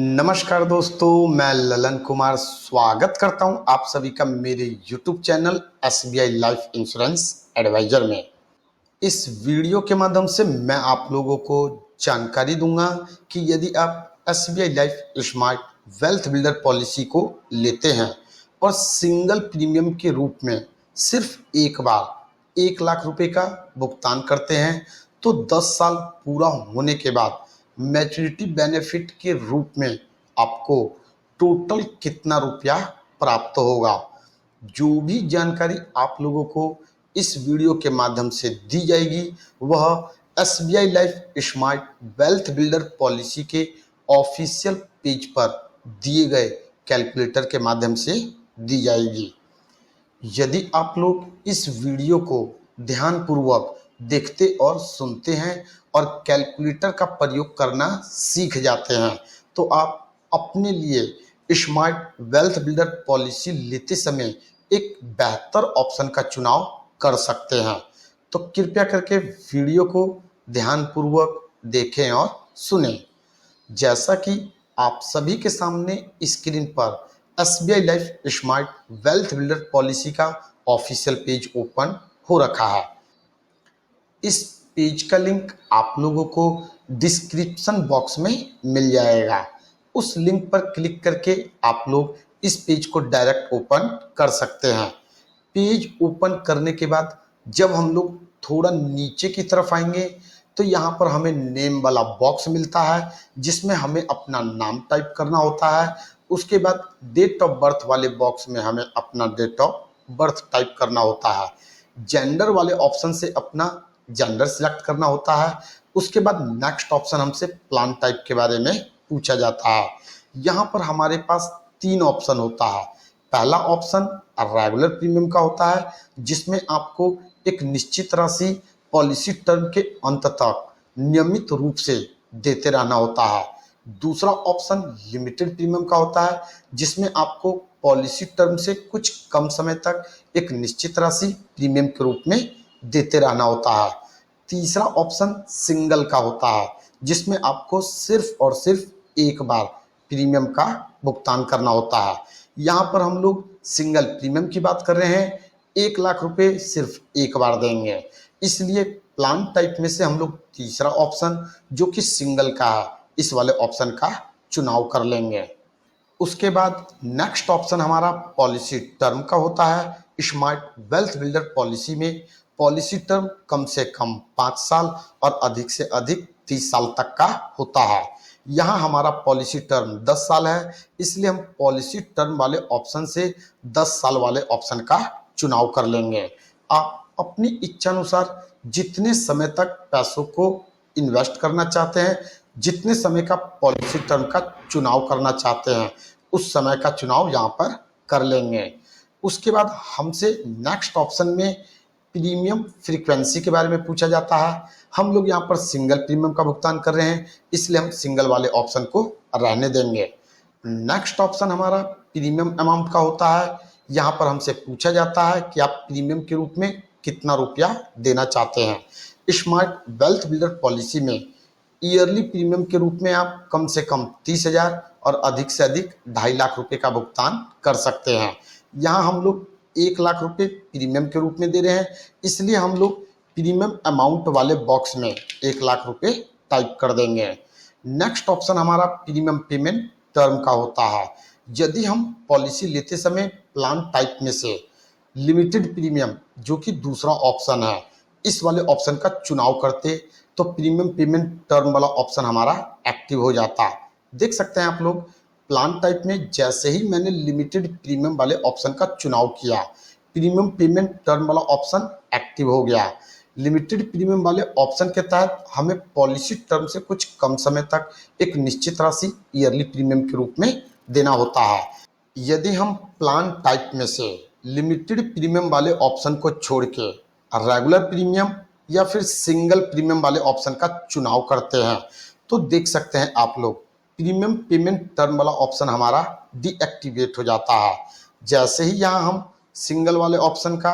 नमस्कार दोस्तों, मैं ललन कुमार स्वागत करता हूं आप सभी का मेरे YouTube channel SBI life insurance advisor में। इस वीडियो के माध्यम से मैं आप लोगों को जानकारी दूंगा कि यदि आप SBI life smart wealth builder policy को लेते हैं और सिंगल प्रीमियम के रूप में सिर्फ एक बार 1 लाख रुपए का भुगतान करते हैं तो 10 साल पूरा होने के बाद मैच्योरिटी बेनिफिट के रूप में आपको टोटल कितना रुपया प्राप्त होगा। जो भी जानकारी आप लोगों को इस वीडियो के माध्यम से दी जाएगी वह SBI life smart wealth builder policy के ऑफिशियल पेज पर दिए गए कैलकुलेटर के माध्यम से दी जाएगी। यदि आप लोग इस वीडियो को ध्यानपूर्वक देखते और सुनते हैं और कैलकुलेटर का प्रयोग करना सीख जाते हैं तो आप अपने लिए स्मार्ट वेल्थ बिल्डर पॉलिसी लेते समय एक बेहतर ऑप्शन का चुनाव कर सकते हैं। तो कृपया करके वीडियो को ध्यानपूर्वक देखें और सुनें। जैसा कि आप सभी के सामने स्क्रीन पर SBI life smart wealth builder policy का ऑफिशियल पेज ओपन हो रखा है। इस पेज का लिंक आप लोगों को डिस्क्रिप्शन बॉक्स में मिल जाएगा। उस लिंक पर क्लिक करके आप लोग इस पेज को डायरेक्ट ओपन कर सकते हैं। पेज ओपन करने के बाद जब हम लोग थोड़ा नीचे की तरफ आएंगे तो यहाँ पर हमें नेम वाला बॉक्स मिलता है जिसमें हमें अपना नाम टाइप करना होता है। उसके बाद डेट ऑफ बर्थ वाले बॉक्स में हमें अपना डेट ऑफ बर्थ टाइप करना होता है। जेंडर वाले ऑप्शन से अपना जेंडर सिलेक्ट करना होता है। उसके बाद नेक्स्ट ऑप्शन हमसे प्लान टाइप के बारे में पूछा जाता है। यहाँ पर हमारे पास 3 ऑप्शन होता है। पहला ऑप्शन रेगुलर प्रीमियम का होता है जिसमें आपको एक निश्चित राशि पॉलिसी टर्म के अंत तक नियमित रूप से देते रहना होता है। दूसरा ऑप्शन लिमिटेड प्रीमियम का होता है जिसमें आपको पॉलिसी टर्म से कुछ कम समय तक एक निश्चित राशि प्रीमियम के रूप में देते रहना होता है। तीसरा ऑप्शन सिंगल का होता है जिसमें आपको सिर्फ और सिर्फ एक बार प्रीमियम का भुगतान करना होता है। यहाँ पर हम लोग सिंगल प्रीमियम की बात कर रहे हैं। 1 लाख रुपए सिर्फ एक बार देंगे, इसलिए प्लान टाइप में से हम लोग तीसरा ऑप्शन जो कि सिंगल का है इस वाले ऑप्शन का चुनाव कर लेंगे। उसके बाद नेक्स्ट ऑप्शन हमारा पॉलिसी टर्म का होता है। स्मार्ट वेल्थ बिल्डर पॉलिसी में पॉलिसी टर्म कम से कम 5 साल और अधिक से अधिक 30 साल तक का होता है। यहाँ हमारा पॉलिसी टर्म 10 साल है, इसलिए हम पॉलिसी टर्म वाले ऑप्शन से 10 साल वाले ऑप्शन का चुनाव कर लेंगे। आप अपनी इच्छा अनुसार जितने समय तक पैसों को इन्वेस्ट करना चाहते हैं, जितने समय का पॉलिसी टर्म का चुनाव करना चाहते हैं, उस समय का चुनाव यहाँ पर कर लेंगे। उसके बाद हमसे नेक्स्ट ऑप्शन में प्रीमियम फ्रीक्वेंसी के बारे में पूछा जाता है। हम लोग यहाँ पर सिंगल प्रीमियम का भुगतान कर रहे हैं, इसलिए हम सिंगल वाले ऑप्शन को रहने देंगे। नेक्स्ट ऑप्शन हमारा प्रीमियम अमाउंट का होता है। यहाँ पर हमसे पूछा जाता है कि आप प्रीमियम के रूप में कितना रुपया देना चाहते हैं। स्मार्ट वेल्थ बिल्डर पॉलिसी में ईयरली प्रीमियम के रूप में आप कम से कम 30,000 और अधिक से अधिक 2.5 लाख रुपए का भुगतान कर सकते हैं। यहाँ हम लोग 1 लाख रुपए प्रीमियम के रूप में दे रहे हैं, इसलिए हम लोग प्रीमियम अमाउंट वाले बॉक्स में 1 लाख रुपए टाइप कर देंगे। नेक्स्ट ऑप्शन हमारा प्रीमियम पेमेंट टर्म का होता है। यदि हम पॉलिसी लेते समय प्लान टाइप में से लिमिटेड प्रीमियम जो कि दूसरा ऑप्शन है इस वाले ऑप्शन का चुनाव करते तो प्रीमियम पेमेंट टर्म वाला ऑप्शन हमारा एक्टिव हो जाता। देख सकते हैं आप लोग प्लान टाइप में जैसे ही मैंने लिमिटेड प्रीमियम वाले ऑप्शन का चुनाव किया, प्रीमियम पेमेंट टर्म वाला ऑप्शन एक्टिव हो गया। लिमिटेड प्रीमियम वाले ऑप्शन के तहत हमें पॉलिसी टर्म से कुछ कम समय तक एक निश्चित राशि ईयरली प्रीमियम के रूप में देना होता है। यदि हम प्लान टाइप में से लिमिटेड प्रीमियम वाले ऑप्शन को छोड़ के रेगुलर प्रीमियम या फिर सिंगल प्रीमियम वाले ऑप्शन का चुनाव करते हैं तो देख सकते हैं आप लोग प्रीमियम पेमेंट टर्म वाला ऑप्शन हमारा डीएक्टिवेट हो जाता है। जैसे ही यहाँ हम सिंगल वाले ऑप्शन का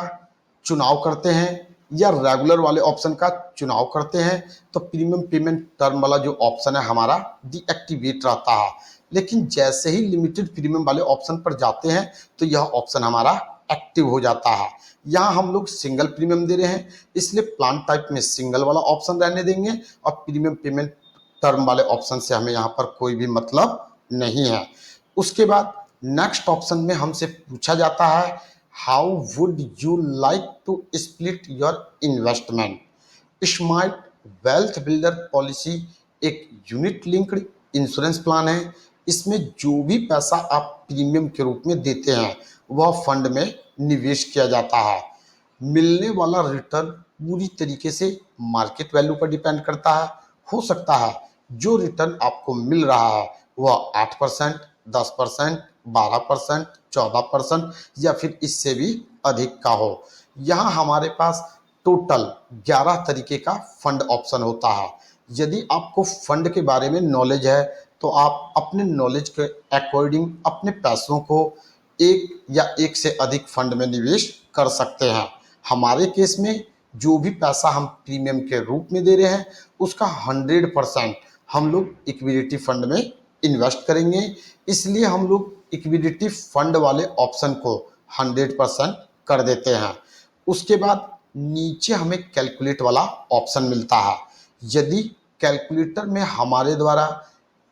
चुनाव करते हैं या रेगुलर वाले ऑप्शन का चुनाव करते हैं तो प्रीमियम पेमेंट टर्म वाला जो ऑप्शन है हमारा डीएक्टिवेट रहता है। लेकिन जैसे ही लिमिटेड प्रीमियम वाले ऑप्शन पर जाते हैं तो यह ऑप्शन हमारा एक्टिव हो जाता है। यहाँ हम लोग सिंगल प्रीमियम दे रहे हैं, इसलिए प्लान टाइप में सिंगल वाला ऑप्शन रहने देंगे और प्रीमियम पेमेंट टर्म वाले ऑप्शन से हमें यहाँ पर कोई भी मतलब नहीं है। उसके बाद नेक्स्ट ऑप्शन में हमसे पूछा जाता है, how would you like to split your investment. Smart wealth builder policy एक यूनिट लिंक्ड इंश्योरेंस प्लान है। इसमें जो भी पैसा आप प्रीमियम के रूप में देते हैं वह फंड में निवेश किया जाता है। मिलने वाला रिटर्न पूरी तरीके से मार्केट वैल्यू पर डिपेंड करता है। हो सकता है जो रिटर्न आपको मिल रहा है वह 8%, 10%, 12%, 14% या फिर इससे भी अधिक का हो। यहाँ हमारे पास टोटल 11 तरीके का फंड ऑप्शन होता है। यदि आपको फंड के बारे में नॉलेज है तो आप अपने नॉलेज के अकॉर्डिंग अपने पैसों को एक या एक से अधिक फंड में निवेश कर सकते हैं। हमारे केस में जो भी पैसा हम प्रीमियम के रूप में दे रहे हैं उसका 100% हम लोग इक्विटी फंड में इन्वेस्ट करेंगे। इसलिए हम लोग इक्विटी फंड वाले ऑप्शन को 100% कर देते हैं। उसके बाद नीचे हमें कैलकुलेट वाला ऑप्शन मिलता है। यदि कैलकुलेटर में हमारे द्वारा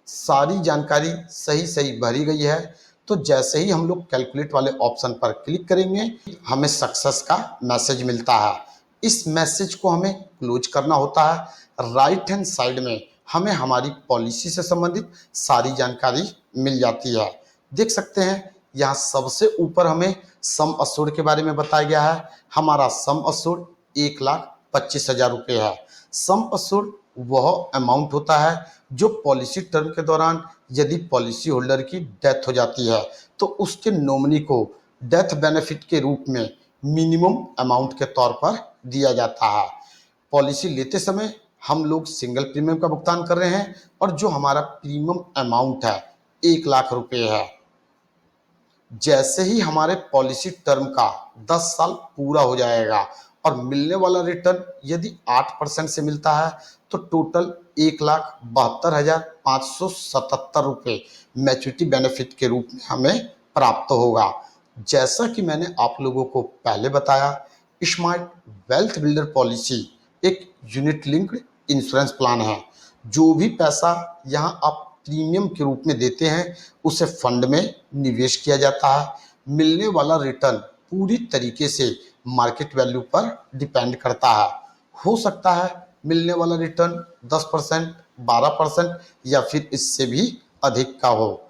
सारी जानकारी सही सही भरी गई है तो जैसे ही हम लोग कैलकुलेट वाले ऑप्शन पर क्लिक करेंगे हमें सक्सेस का मैसेज मिलता है। इस मैसेज को हमें क्लोज करना होता है। राइट हैंड साइड में हमें हमारी पॉलिसी से संबंधित सारी जानकारी मिल जाती है। देख सकते हैं यहाँ सबसे ऊपर हमें सम अश्योर्ड के बारे में बताया गया है। हमारा सम अश्योर्ड 1,25,000 रुपये है। सम अश्योर्ड वह अमाउंट होता है जो पॉलिसी टर्म के दौरान यदि पॉलिसी होल्डर की डेथ हो जाती है तो उसके नॉमिनी को डेथ बेनिफिट के रूप में मिनिमम अमाउंट के तौर पर दिया जाता है। पॉलिसी लेते समय हम लोग सिंगल प्रीमियम का भुगतान कर रहे हैं और जो हमारा प्रीमियम अमाउंट है 1,00,000 रुपये है। जैसे ही हमारे पॉलिसी टर्म का 10 साल पूरा हो जाएगा और मिलने वाला रिटर्न यदि 8% से मिलता है तो टोटल 1,72,577 रुपये मैच्योरिटी बेनिफिट के रूप में हमें प्राप्त होगा। जैसा कि मैंने आप लोगों को पहले बताया, स्मार्ट वेल्थ बिल्डर पॉलिसी एक यूनिट लिंक्ड इंश्योरेंस प्लान है। जो भी पैसा यहाँ आप प्रीमियम के रूप में देते हैं उसे फंड में निवेश किया जाता है। मिलने वाला रिटर्न पूरी तरीके से मार्केट वैल्यू पर डिपेंड करता है। हो सकता है मिलने वाला रिटर्न 10%, 12% या फिर इससे भी अधिक का हो।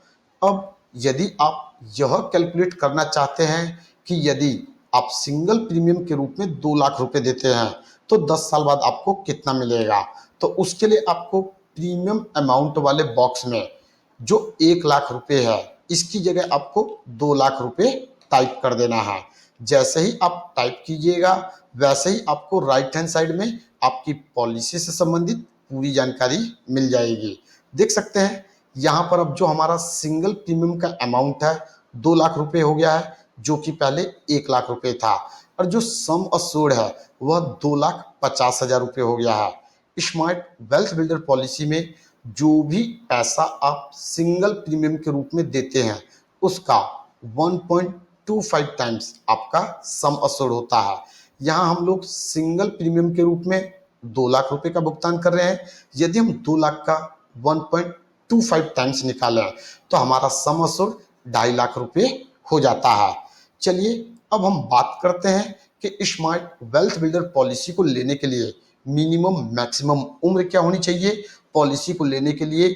अब यदि आप यह कैलकुलेट करना चाहते हैं कि यदि आप सिंगल प्रीमियम के रूप में 2,00,000 रुपए देते हैं तो 10 साल बाद आपको कितना मिलेगा, तो उसके लिए आपको प्रीमियम अमाउंट वाले बॉक्स में जो 1,00,000 रुपए है इसकी जगह आपको 2,00,000 रुपए टाइप कर देना है। जैसे ही आप टाइप कीजिएगा वैसे ही आपको राइट हैंड साइड में आपकी पॉलिसी से संबंधित पूरी जानकारी मिल जाएगी। देख सकते हैं यहाँ पर अब जो हमारा सिंगल प्रीमियम का अमाउंट है 2,00,000 रुपए हो गया है, जो कि पहले 1,00,000 रुपए था, और जो सम अश्योर्ड है वह 2,50,000 रुपये हो गया है। स्मार्ट वेल्थ बिल्डर पॉलिसी में जो भी पैसा आप सिंगल प्रीमियम के रूप में देते हैं उसका 1.25 टाइम्स आपका सम अश्योर्ड होता है। यहाँ हम लोग सिंगल प्रीमियम के रूप में 2,00,000 रुपए का भुगतान कर रहे हैं। यदि हम 2,00,000 का 1.25 टाइम्स निकालें तो हमारा सम अश्योर्ड 2.5 लाख रुपये हो जाता है। चलिए अब हम बात करते हैं कि स्मार्ट वेल्थ बिल्डर पॉलिसी को लेने के लिए मिनिमम मैक्सिमम उम्र क्या होनी चाहिए। पॉलिसी को लेने के लिए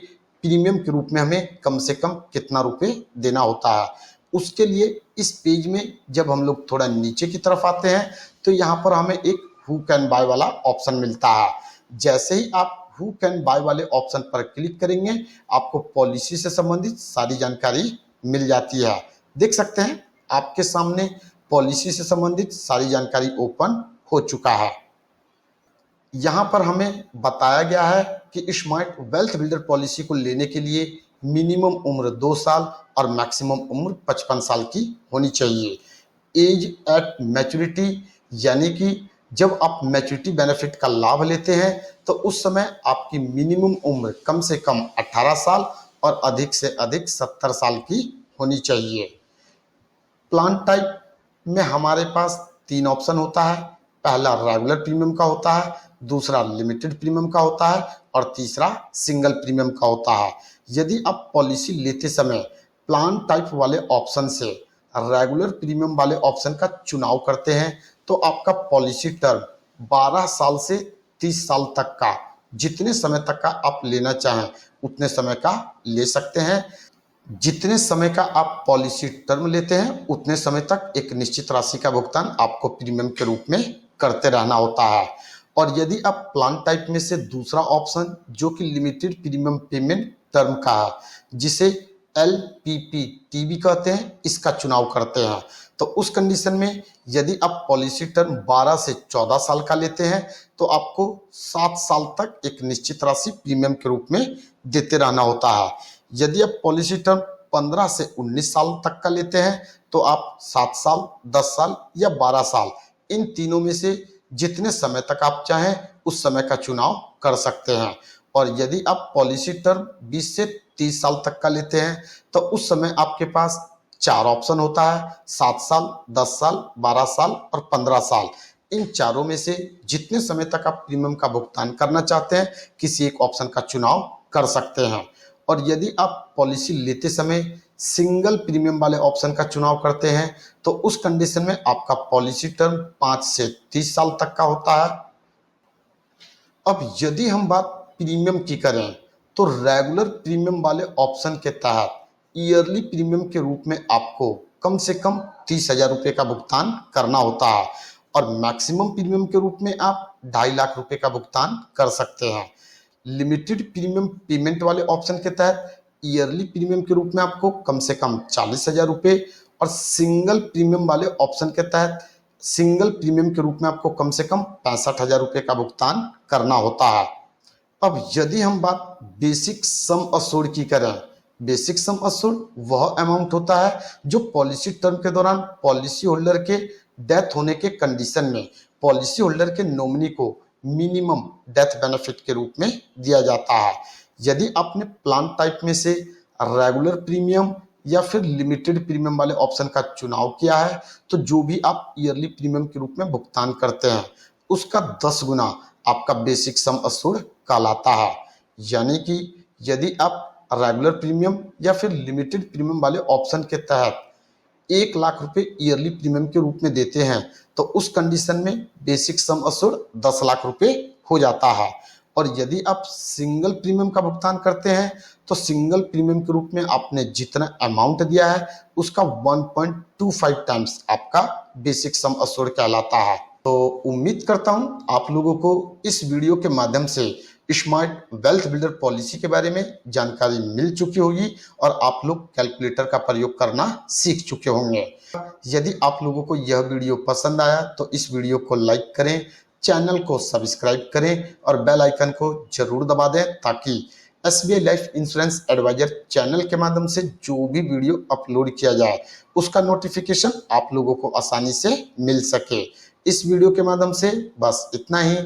प्रीमियम के रूप में हमें कम से कम कितना रुपए देना होता है। उसके लिए इस पेज में जब हम लोग थोड़ा नीचे की तरफ आते हैं तो यहाँ पर हमें एक हु कैन बाय वाला ऑप्शन मिलता है। जैसे ही आप हु कैन बाय वाले ऑप्शन पर क्लिक करेंगे आपको पॉलिसी से संबंधित सारी जानकारी मिल जाती है। देख सकते हैं आपके सामने पॉलिसी से संबंधित सारी जानकारी ओपन हो चुका है। यहाँ पर हमें बताया गया है कि स्मार्ट वेल्थ बिल्डर पॉलिसी को लेने के लिए मिनिमम उम्र 2 साल और मैक्सिमम उम्र 55 साल की होनी चाहिए। एज एट मैच्योरिटी यानी कि जब आप मैच्योरिटी बेनिफिट का लाभ लेते हैं तो उस समय आपकी मिनिमम उम्र कम से कम 18 साल और अधिक से अधिक 70 साल की होनी चाहिए। प्लान टाइप में हमारे पास 3 ऑप्शन होता है। पहला रेगुलर प्रीमियम का होता है, दूसरा लिमिटेड प्रीमियम का होता है और तीसरा सिंगल प्रीमियम का होता है। यदि आप पॉलिसी लेते समय प्लान टाइप वाले ऑप्शन से रेगुलर प्रीमियम वाले ऑप्शन का चुनाव करते हैं तो आपका पॉलिसी टर्म 12 साल से 30 साल तक का, जितने समय तक का आप लेना चाहें उतने समय का ले सकते हैं। जितने समय का आप पॉलिसी टर्म लेते हैं उतने समय तक एक निश्चित राशि का भुगतान आपको प्रीमियम के रूप में करते रहना होता है। और यदि आप प्लान टाइप में से दूसरा ऑप्शन जो कि लिमिटेड प्रीमियम पेमेंट टर्म का है, जिसे LPP भी कहते हैं, इसका चुनाव करते हैं तो उस कंडीशन में यदि आप पॉलिसी टर्म 12 से 14 साल का लेते हैं तो आपको 7 साल तक एक निश्चित राशि प्रीमियम के रूप में देते रहना होता है। यदि आप पॉलिसी टर्म 15 से 19 साल तक का लेते हैं तो आप 7 साल, 10 साल या 12 साल, इन तीनों में से जितने समय तक आप चाहें उस समय का चुनाव कर सकते हैं। और यदि आप पॉलिसी टर्म 20 से 30 साल तक का लेते हैं तो उस समय आपके पास 4 ऑप्शन होता है, 7 साल, 10 साल, 12 साल और 15 साल। इन चारों में से जितने समय तक आप प्रीमियम का भुगतान करना चाहते हैं किसी एक ऑप्शन का चुनाव कर सकते हैं। और यदि आप पॉलिसी लेते समय सिंगल प्रीमियम वाले ऑप्शन का चुनाव करते हैं तो उस कंडीशन में आपका पॉलिसी टर्म 5 से 30 साल तक का होता है। अब यदि हम बात प्रीमियम की करें तो रेगुलर प्रीमियम वाले ऑप्शन के तहत ईयरली प्रीमियम के रूप में आपको कम से कम 30,000 रुपये का भुगतान करना होता है और मैक्सिमम प्रीमियम के रूप में आप 2.5 लाख रुपए का भुगतान कर सकते हैं। लिमिटेड प्रीमियम पेमेंट वाले ऑप्शन के तहत ईयरली प्रीमियम के रूप में आपको कम से कम 40,000 रुपये और सिंगल प्रीमियम वाले ऑप्शन के तहत सिंगल प्रीमियम के रूप में आपको कम से कम 65,000 रुपये का भुगतान करना होता है। अब यदि हम बात बेसिक सम अश्योर्ड की करें, बेसिक सम अश्योर्ड वह अमाउंट होता है जो पॉलिसी टर्म के दौरान पॉलिसी होल्डर के डेथ होने के कंडीशन में पॉलिसी होल्डर के नॉमिनी को मिनिमम डेथ बेनिफिट के रूप में दिया जाता है। यदि आपने प्लान टाइप में से रेगुलर प्रीमियम या फिर लिमिटेड प्रीमियम वाले ऑप्शन का चुनाव किया है तो जो भी आप ईयरली प्रीमियम के रूप में भुगतान करते हैं उसका 10 गुना आपका बेसिक सम अश्योर्ड कहलाता है। यानी कि यदि आप रेगुलर प्रीमियम या फिर लिमिटेड प्रीमियम वाले ऑप्शन के तहत 1 लाख रुपए ईयरली प्रीमियम के रूप में देते हैं तो उस कंडीशन में बेसिक सम अश्योर्ड 10 लाख रुपए हो जाता है। और यदि आप सिंगल प्रीमियम का भुगतान करते हैं तो सिंगल प्रीमियम के रूप में आपने जितना अमाउंट दिया है उसका 1.25 टाइम्स आपका बेसिक सम अश्योर्ड कहलाता है। तो उम्मीद करता हूं आप लोगों को इस वीडियो के माध्यम से स्मार्ट वेल्थ बिल्डर पॉलिसी के बारे में जानकारी मिल चुकी होगी और आप लोग कैलकुलेटर का प्रयोग करना सीख चुके होंगे। यदि आप लोगों को यह वीडियो पसंद आया तो इस वीडियो को लाइक करें, चैनल को सब्सक्राइब करें और बेल आइकन को जरूर दबा दें ताकि SBI life insurance advisor channel के माध्यम से जो भी वीडियो अपलोड किया जाए उसका नोटिफिकेशन आप लोगों को आसानी से मिल सके। इस वीडियो के माध्यम से बस इतना ही,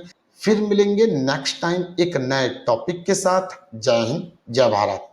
फिर मिलेंगे नेक्स्ट टाइम एक नए टॉपिक के साथ। जय हिंद, जय भारत।